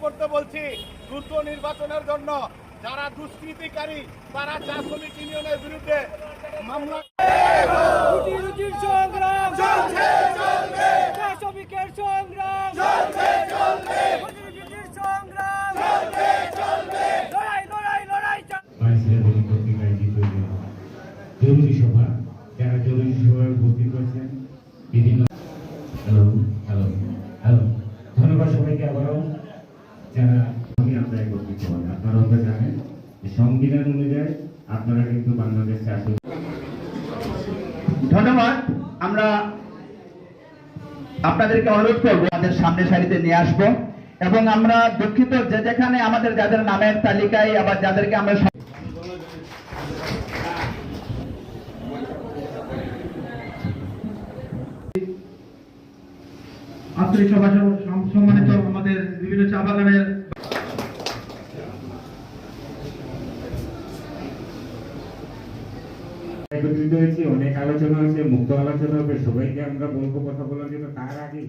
করতে বলছি দ্রুত নির্বাচনের জন্য। যারা দুষ্কৃতিকারী তারা চা শ্রমিক ইউনিয়নের বিরুদ্ধে মামলা সংগ্রাম চা শ্রমিকের সংগ্রাম সংগ্রাম লড়াই লড়াই লড়াই জরুরি সভা, যারা জরুরি সভায় উপস্থিত হয়েছেন বিভিন্ন হ্যালো হ্যালো হ্যালো ধন্যবাদ সবাইকে আবারও। যারা আমরা একত্রিত হন, আপনারাও তো জানেন যে সংবিধান অনুযায়ী আপনারা কিন্তু বাংলাদেশে আসেন। ধন্যবাদ। আমরা আপনাদেরকে অনুরোধ করবো আমাদের সামনে সারিতে নিয়ে আসবো এবং আমরা দুঃখিত যে যেখানে আমাদের যাদের নামের তালিকায় আবার যাদেরকে আমরা আন্তরিক সভা সম্মানিত আমাদের বিভিন্ন চা বাগানের একত্রিত হয়েছি, অনেক আলোচনা হয়েছে, মুক্ত আলোচনা হবে। সবাইকে আমরা বলবো কথা বলার জন্য। তার আগে